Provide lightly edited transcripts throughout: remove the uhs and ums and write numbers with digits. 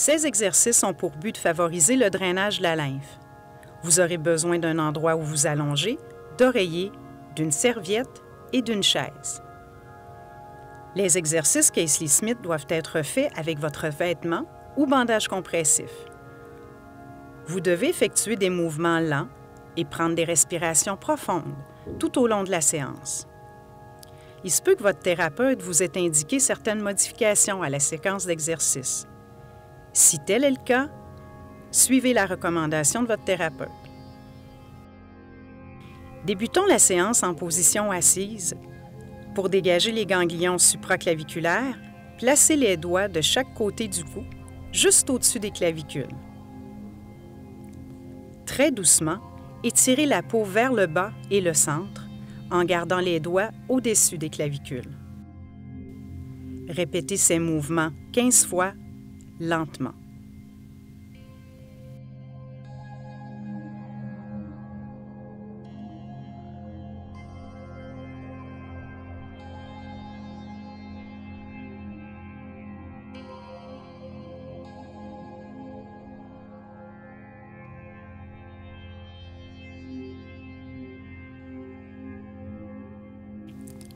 Ces exercices ont pour but de favoriser le drainage de la lymphe. Vous aurez besoin d'un endroit où vous allonger, d'oreillers, d'une serviette et d'une chaise. Les exercices Casely Smith doivent être faits avec votre vêtement ou bandage compressif. Vous devez effectuer des mouvements lents et prendre des respirations profondes tout au long de la séance. Il se peut que votre thérapeute vous ait indiqué certaines modifications à la séquence d'exercices. Si tel est le cas, suivez la recommandation de votre thérapeute. Débutons la séance en position assise. Pour dégager les ganglions supraclaviculaires, placez les doigts de chaque côté du cou, juste au-dessus des clavicules. Très doucement, étirez la peau vers le bas et le centre, en gardant les doigts au-dessus des clavicules. Répétez ces mouvements 15 fois, lentement.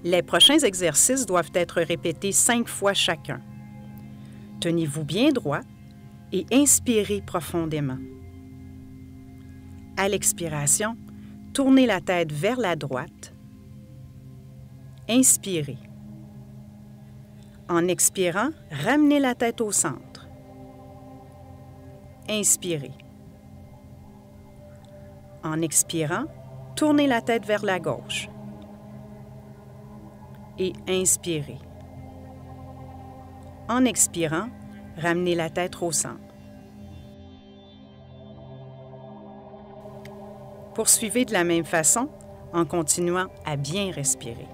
Les prochains exercices doivent être répétés 5 fois chacun. Tenez-vous bien droit et inspirez profondément. À l'expiration, tournez la tête vers la droite. Inspirez. En expirant, ramenez la tête au centre. Inspirez. En expirant, tournez la tête vers la gauche. Et inspirez. En expirant, ramenez la tête au centre. Poursuivez de la même façon en continuant à bien respirer.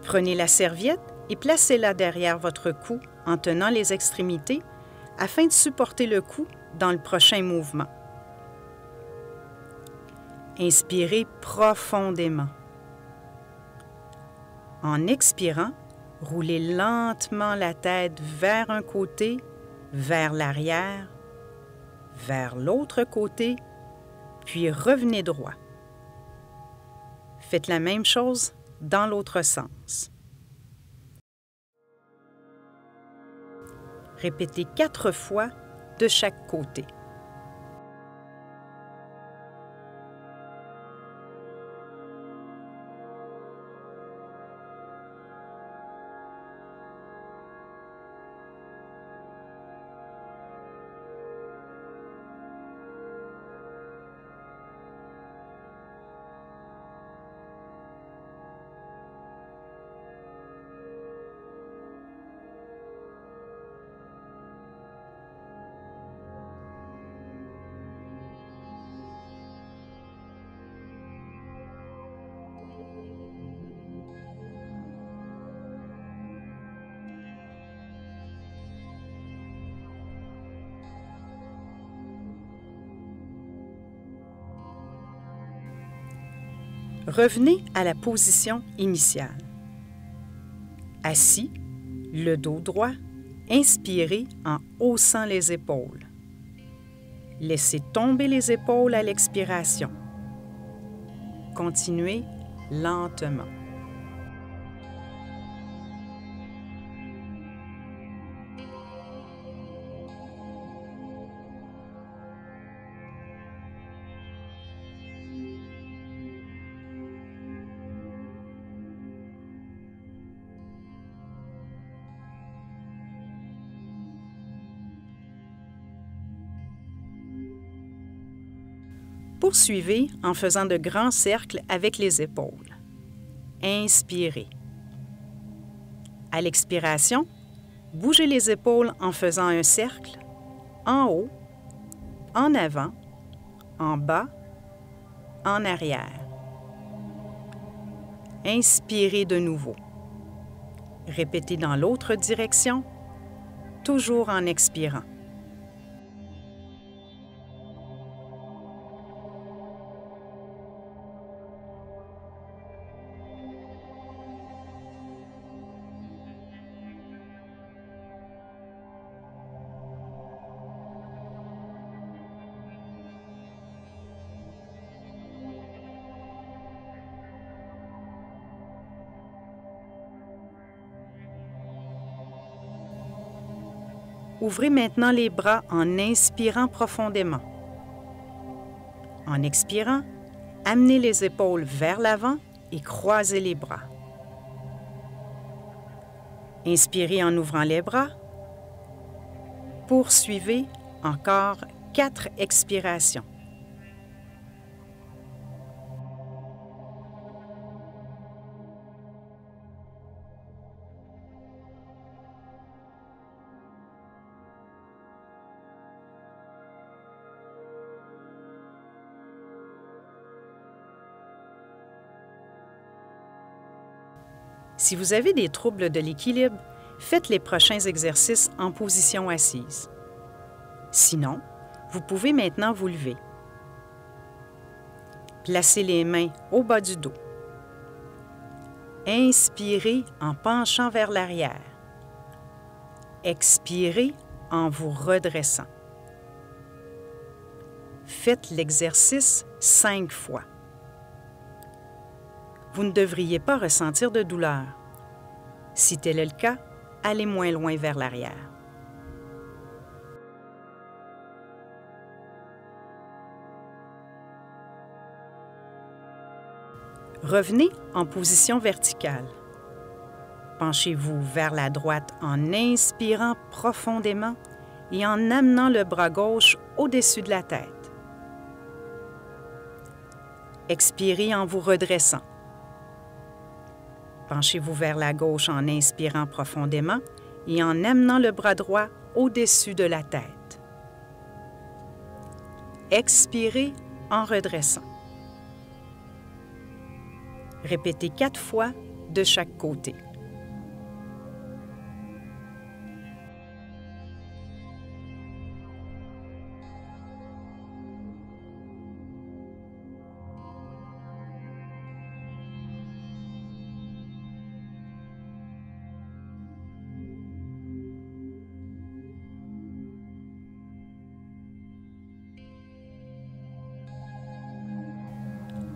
Prenez la serviette et placez-la derrière votre cou en tenant les extrémités afin de supporter le cou dans le prochain mouvement. Inspirez profondément. En expirant, roulez lentement la tête vers un côté, vers l'arrière, vers l'autre côté, puis revenez droit. Faites la même chose dans l'autre sens. Répétez 4 fois de chaque côté. Revenez à la position initiale. Assis, le dos droit, inspirez en haussant les épaules. Laissez tomber les épaules à l'expiration. Continuez lentement. Poursuivez en faisant de grands cercles avec les épaules. Inspirez. À l'expiration, bougez les épaules en faisant un cercle en haut, en avant, en bas, en arrière. Inspirez de nouveau. Répétez dans l'autre direction, toujours en expirant. Ouvrez maintenant les bras en inspirant profondément. En expirant, amenez les épaules vers l'avant et croisez les bras. Inspirez en ouvrant les bras. Poursuivez encore 4 expirations. Si vous avez des troubles de l'équilibre, faites les prochains exercices en position assise. Sinon, vous pouvez maintenant vous lever. Placez les mains au bas du dos. Inspirez en penchant vers l'arrière. Expirez en vous redressant. Faites l'exercice 5 fois. Vous ne devriez pas ressentir de douleur. Si tel est le cas, allez moins loin vers l'arrière. Revenez en position verticale. Penchez-vous vers la droite en inspirant profondément et en amenant le bras gauche au-dessus de la tête. Expirez en vous redressant. Penchez-vous vers la gauche en inspirant profondément et en amenant le bras droit au-dessus de la tête. Expirez en redressant. Répétez 4 fois de chaque côté.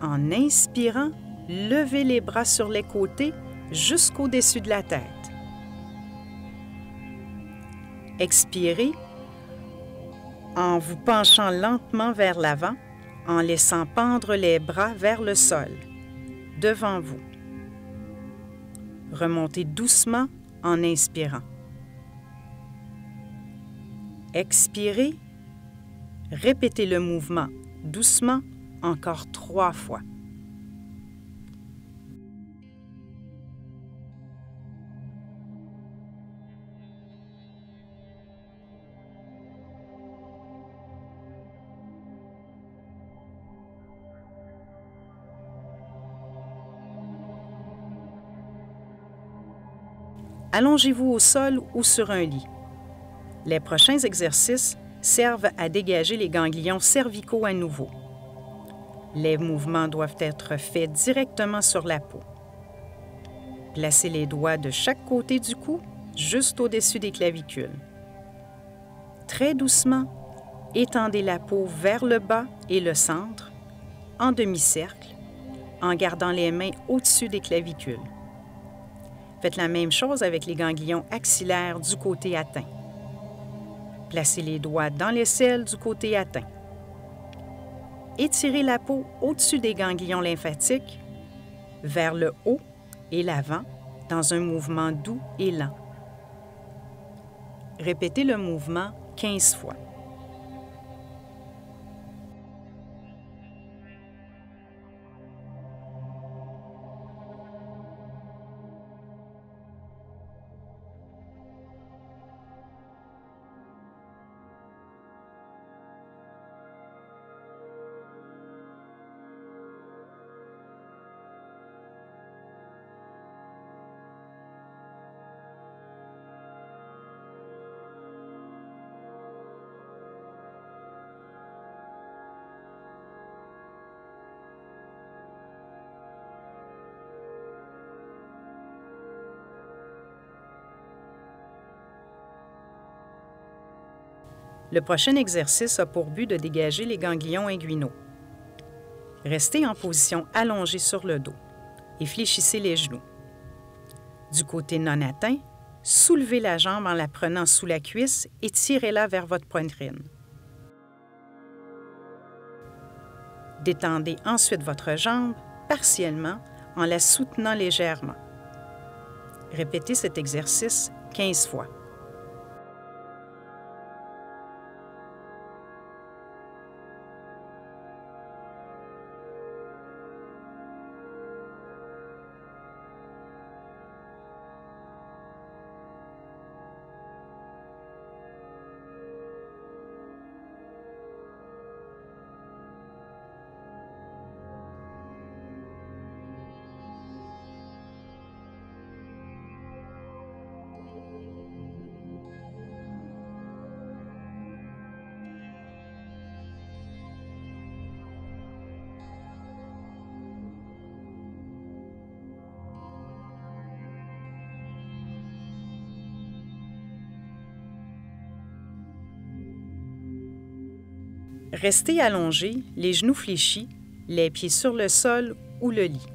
En inspirant, levez les bras sur les côtés jusqu'au-dessus de la tête. Expirez en vous penchant lentement vers l'avant, en laissant pendre les bras vers le sol, devant vous. Remontez doucement en inspirant. Expirez, répétez le mouvement doucement encore 3 fois. Allongez-vous au sol ou sur un lit. Les prochains exercices servent à dégager les ganglions cervicaux à nouveau. Les mouvements doivent être faits directement sur la peau. Placez les doigts de chaque côté du cou, juste au-dessus des clavicules. Très doucement, étendez la peau vers le bas et le centre, en demi-cercle, en gardant les mains au-dessus des clavicules. Faites la même chose avec les ganglions axillaires du côté atteint. Placez les doigts dans l'aisselle du côté atteint. Étirez la peau au-dessus des ganglions lymphatiques, vers le haut et l'avant, dans un mouvement doux et lent. Répétez le mouvement 15 fois. Le prochain exercice a pour but de dégager les ganglions inguinaux. Restez en position allongée sur le dos et fléchissez les genoux. Du côté non atteint, soulevez la jambe en la prenant sous la cuisse et tirez-la vers votre poitrine. Détendez ensuite votre jambe partiellement en la soutenant légèrement. Répétez cet exercice 15 fois. Restez allongé, les genoux fléchis, les pieds sur le sol ou le lit.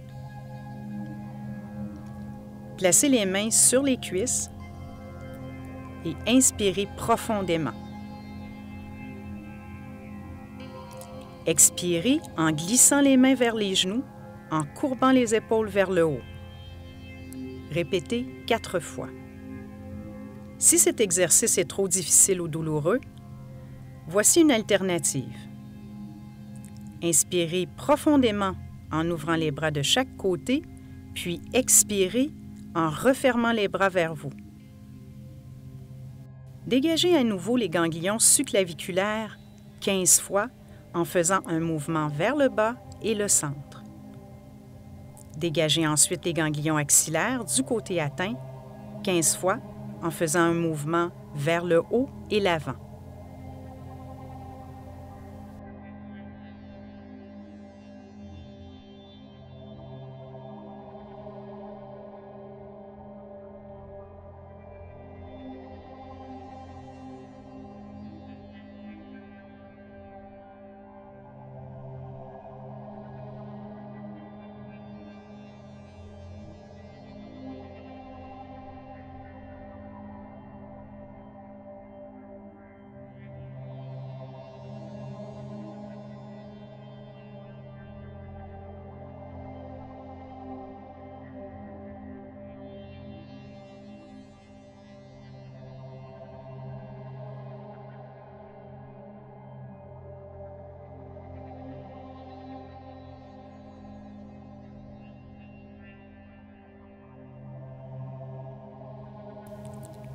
Placez les mains sur les cuisses et inspirez profondément. Expirez en glissant les mains vers les genoux, en courbant les épaules vers le haut. Répétez 4 fois. Si cet exercice est trop difficile ou douloureux, voici une alternative. Inspirez profondément en ouvrant les bras de chaque côté, puis expirez en refermant les bras vers vous. Dégagez à nouveau les ganglions subclaviculaires 15 fois en faisant un mouvement vers le bas et le centre. Dégagez ensuite les ganglions axillaires du côté atteint 15 fois en faisant un mouvement vers le haut et l'avant.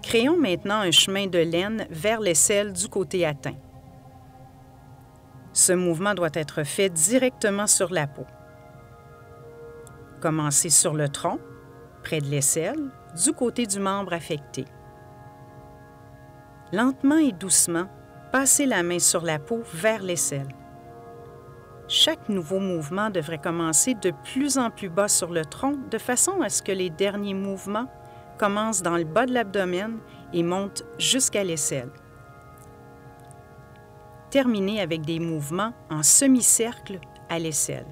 Créons maintenant un chemin de laine vers l'aisselle du côté atteint. Ce mouvement doit être fait directement sur la peau. Commencez sur le tronc, près de l'aisselle, du côté du membre affecté. Lentement et doucement, passez la main sur la peau vers l'aisselle. Chaque nouveau mouvement devrait commencer de plus en plus bas sur le tronc de façon à ce que les derniers mouvements commencent dans le bas de l'abdomen et montent jusqu'à l'aisselle. Terminez avec des mouvements en semi-cercle à l'aisselle.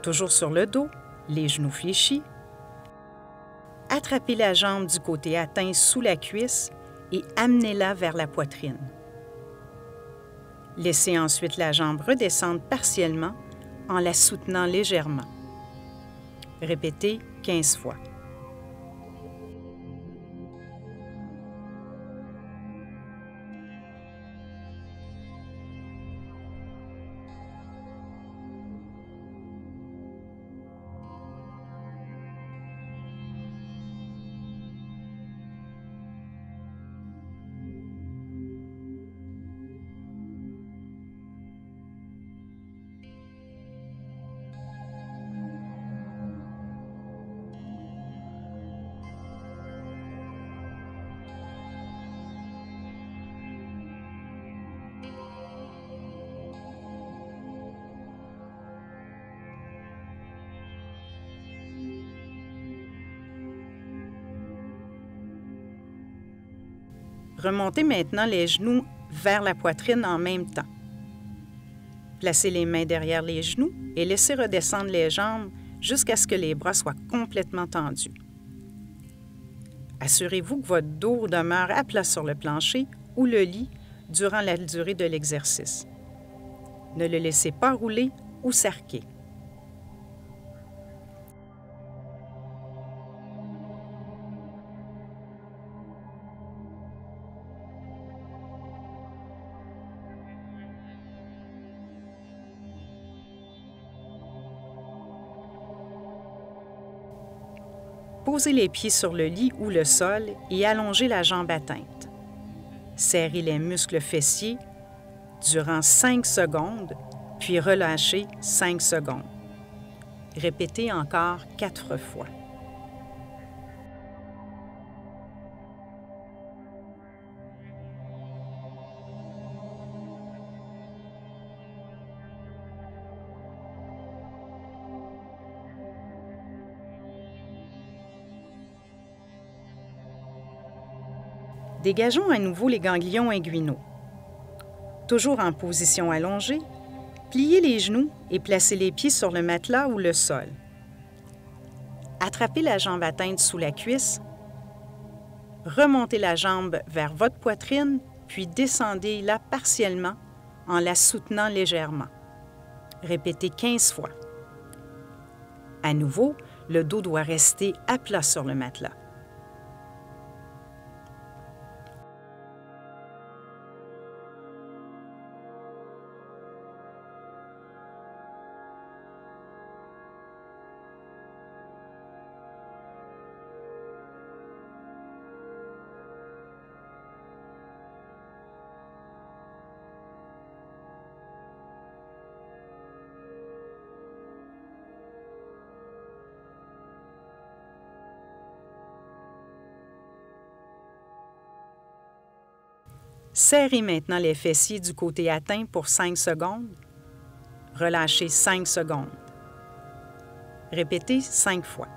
Toujours sur le dos, les genoux fléchis. Attrapez la jambe du côté atteint sous la cuisse et amenez-la vers la poitrine. Laissez ensuite la jambe redescendre partiellement en la soutenant légèrement. Répétez 15 fois. Remontez maintenant les genoux vers la poitrine en même temps. Placez les mains derrière les genoux et laissez redescendre les jambes jusqu'à ce que les bras soient complètement tendus. Assurez-vous que votre dos demeure à plat sur le plancher ou le lit durant la durée de l'exercice. Ne le laissez pas rouler ou s'arquer. Posez les pieds sur le lit ou le sol et allongez la jambe atteinte. Serrez les muscles fessiers durant 5 secondes, puis relâchez 5 secondes. Répétez encore 4 fois. Dégageons à nouveau les ganglions inguinaux. Toujours en position allongée, pliez les genoux et placez les pieds sur le matelas ou le sol. Attrapez la jambe atteinte sous la cuisse, remontez la jambe vers votre poitrine, puis descendez-la partiellement en la soutenant légèrement. Répétez 15 fois. À nouveau, le dos doit rester à plat sur le matelas. Serrez maintenant les fessiers du côté atteint pour 5 secondes. Relâchez 5 secondes. Répétez 5 fois.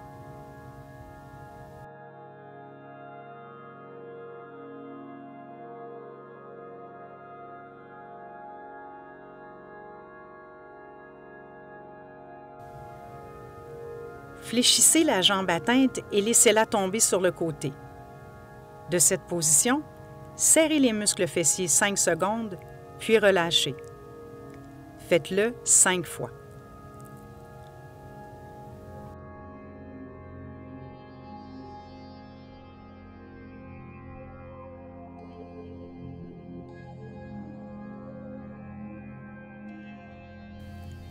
Fléchissez la jambe atteinte et laissez-la tomber sur le côté. De cette position, serrez les muscles fessiers 5 secondes, puis relâchez. Faites-le 5 fois.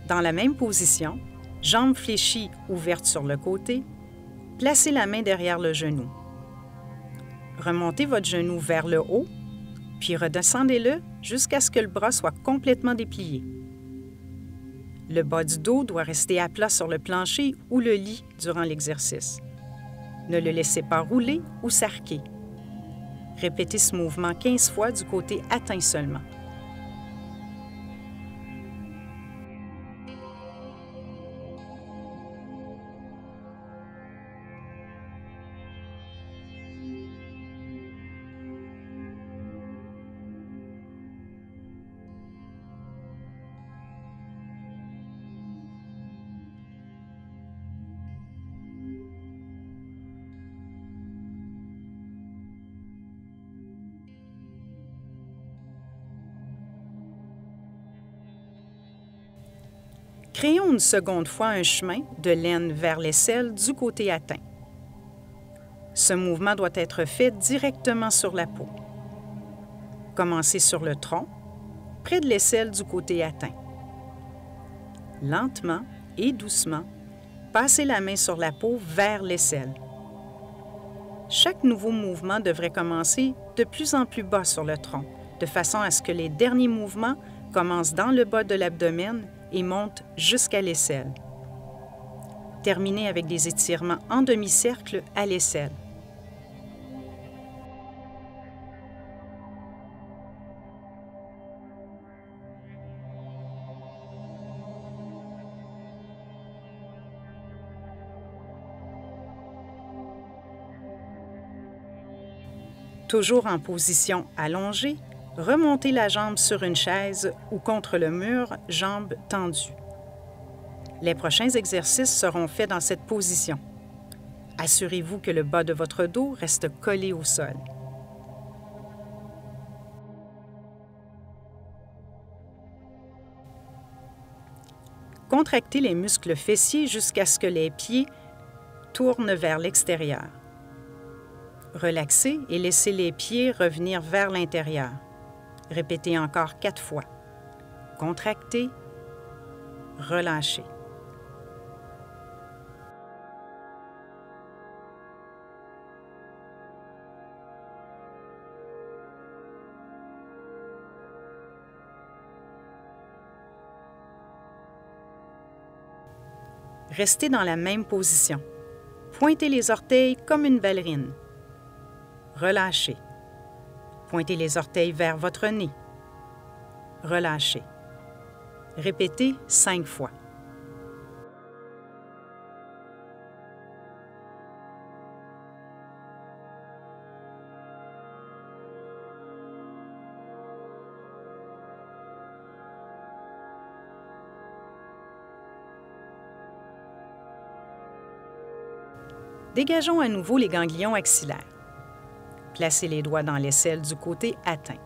Dans la même position, jambes fléchies ouvertes sur le côté, placez la main derrière le genou. Remontez votre genou vers le haut, puis redescendez-le jusqu'à ce que le bras soit complètement déplié. Le bas du dos doit rester à plat sur le plancher ou le lit durant l'exercice. Ne le laissez pas rouler ou s'arquer. Répétez ce mouvement 15 fois du côté atteint seulement. Créons une seconde fois un chemin de l'aine vers l'aisselle du côté atteint. Ce mouvement doit être fait directement sur la peau. Commencez sur le tronc, près de l'aisselle du côté atteint. Lentement et doucement, passez la main sur la peau vers l'aisselle. Chaque nouveau mouvement devrait commencer de plus en plus bas sur le tronc, de façon à ce que les derniers mouvements commencent dans le bas de l'abdomen et montent jusqu'à l'aisselle. Terminez avec des étirements en demi-cercle à l'aisselle. Toujours en position allongée, remontez la jambe sur une chaise ou contre le mur, jambes tendues. Les prochains exercices seront faits dans cette position. Assurez-vous que le bas de votre dos reste collé au sol. Contractez les muscles fessiers jusqu'à ce que les pieds tournent vers l'extérieur. Relaxez et laissez les pieds revenir vers l'intérieur. Répétez encore 4 fois. Contractez, relâchez. Restez dans la même position. Pointez les orteils comme une ballerine. Relâchez. Pointez les orteils vers votre nez. Relâchez. Répétez 5 fois. Dégageons à nouveau les ganglions axillaires. Placez les doigts dans l'aisselle du côté atteint.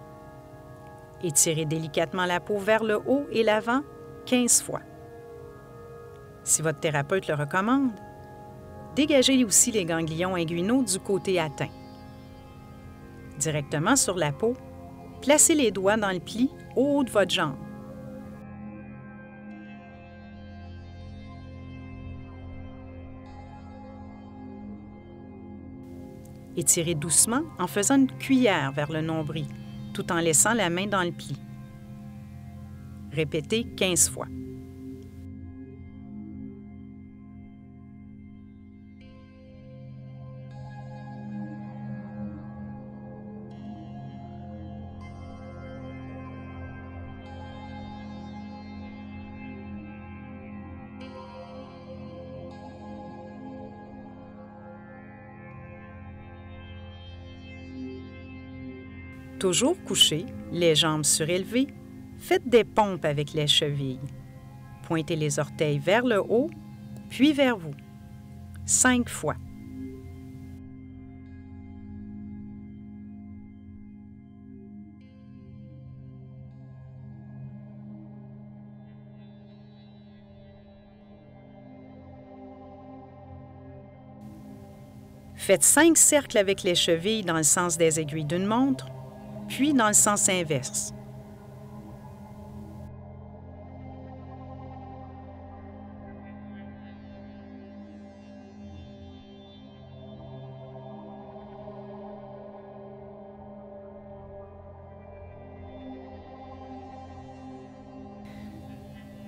Étirez délicatement la peau vers le haut et l'avant 15 fois. Si votre thérapeute le recommande, dégagez aussi les ganglions inguinaux du côté atteint. Directement sur la peau, placez les doigts dans le pli au haut de votre jambe. Étirez doucement en faisant une cuillère vers le nombril, tout en laissant la main dans le pli. Répétez 15 fois. Toujours couché, les jambes surélevées, faites des pompes avec les chevilles. Pointez les orteils vers le haut, puis vers vous. 5 fois. Faites 5 cercles avec les chevilles dans le sens des aiguilles d'une montre, puis dans le sens inverse.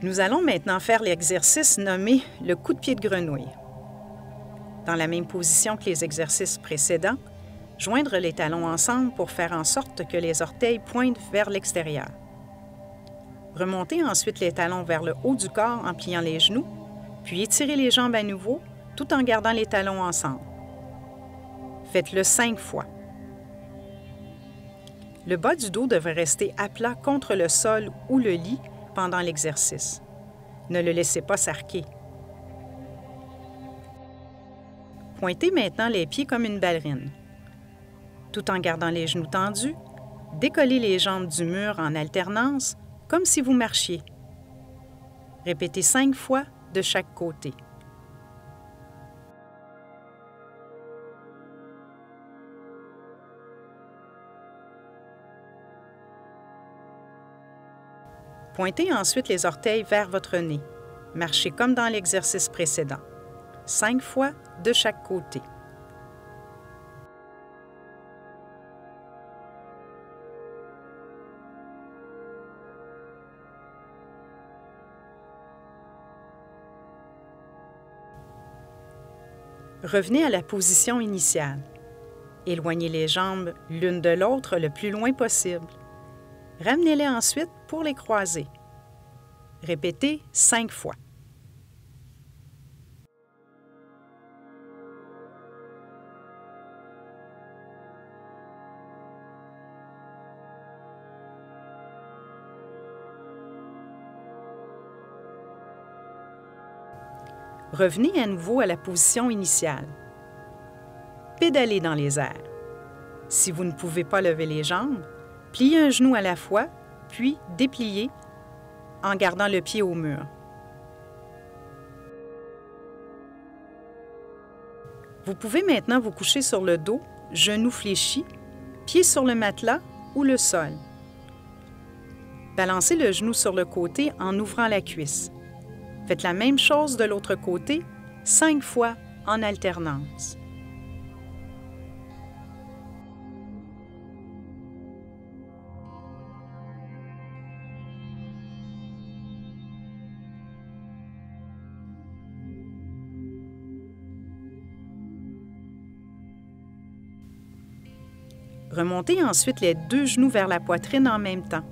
Nous allons maintenant faire l'exercice nommé le coup de pied de grenouille. Dans la même position que les exercices précédents, joindre les talons ensemble pour faire en sorte que les orteils pointent vers l'extérieur. Remontez ensuite les talons vers le haut du corps en pliant les genoux, puis étirez les jambes à nouveau tout en gardant les talons ensemble. Faites-le 5 fois. Le bas du dos devrait rester à plat contre le sol ou le lit pendant l'exercice. Ne le laissez pas s'arquer. Pointez maintenant les pieds comme une ballerine. Tout en gardant les genoux tendus, décollez les jambes du mur en alternance, comme si vous marchiez. Répétez 5 fois de chaque côté. Pointez ensuite les orteils vers votre nez. Marchez comme dans l'exercice précédent. 5 fois de chaque côté. Revenez à la position initiale. Éloignez les jambes l'une de l'autre le plus loin possible. Ramenez-les ensuite pour les croiser. Répétez 5 fois. Revenez à nouveau à la position initiale. Pédalez dans les airs. Si vous ne pouvez pas lever les jambes, pliez un genou à la fois, puis dépliez en gardant le pied au mur. Vous pouvez maintenant vous coucher sur le dos, genoux fléchis, pieds sur le matelas ou le sol. Balancez le genou sur le côté en ouvrant la cuisse. Faites la même chose de l'autre côté, 5 fois en alternance. Remontez ensuite les 2 genoux vers la poitrine en même temps.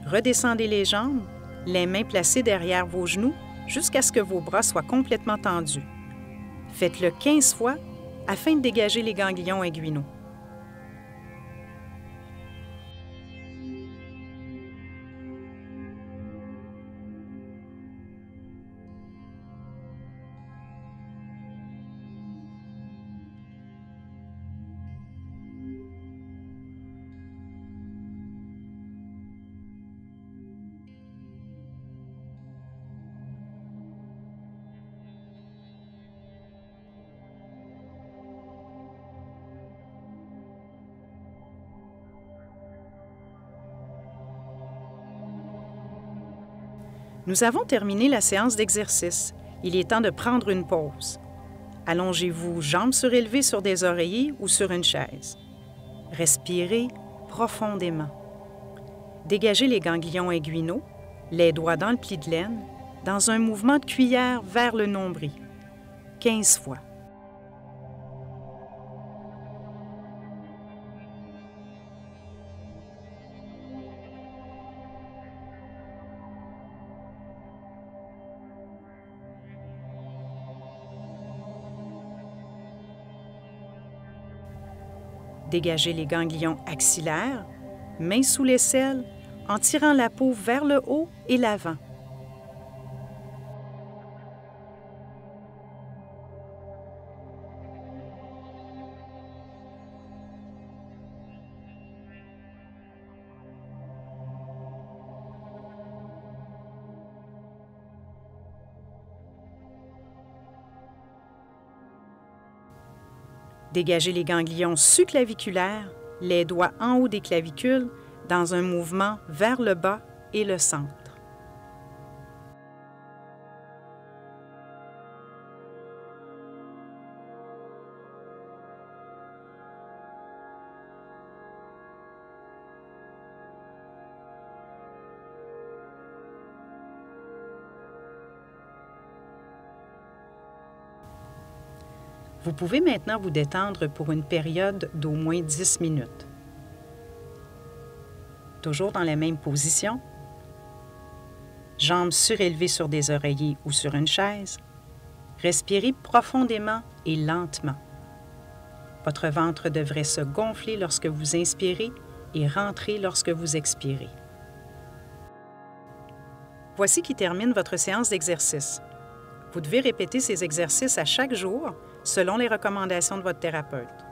Redescendez les jambes, les mains placées derrière vos genoux jusqu'à ce que vos bras soient complètement tendus. Faites-le 15 fois afin de dégager les ganglions inguinaux. Nous avons terminé la séance d'exercice. Il est temps de prendre une pause. Allongez-vous, jambes surélevées sur des oreillers ou sur une chaise. Respirez profondément. Dégagez les ganglions inguinaux, les doigts dans le pli de laine, dans un mouvement de cuillère vers le nombril. 15 fois. Dégagez les ganglions axillaires, mains sous l'aisselle, en tirant la peau vers le haut et l'avant. Dégagez les ganglions subclaviculaires, les doigts en haut des clavicules, dans un mouvement vers le bas et le centre. Vous pouvez maintenant vous détendre pour une période d'au moins 10 minutes. Toujours dans la même position, jambes surélevées sur des oreillers ou sur une chaise. Respirez profondément et lentement. Votre ventre devrait se gonfler lorsque vous inspirez et rentrer lorsque vous expirez. Voici qui termine votre séance d'exercice. Vous devez répéter ces exercices à chaque jour selon les recommandations de votre thérapeute.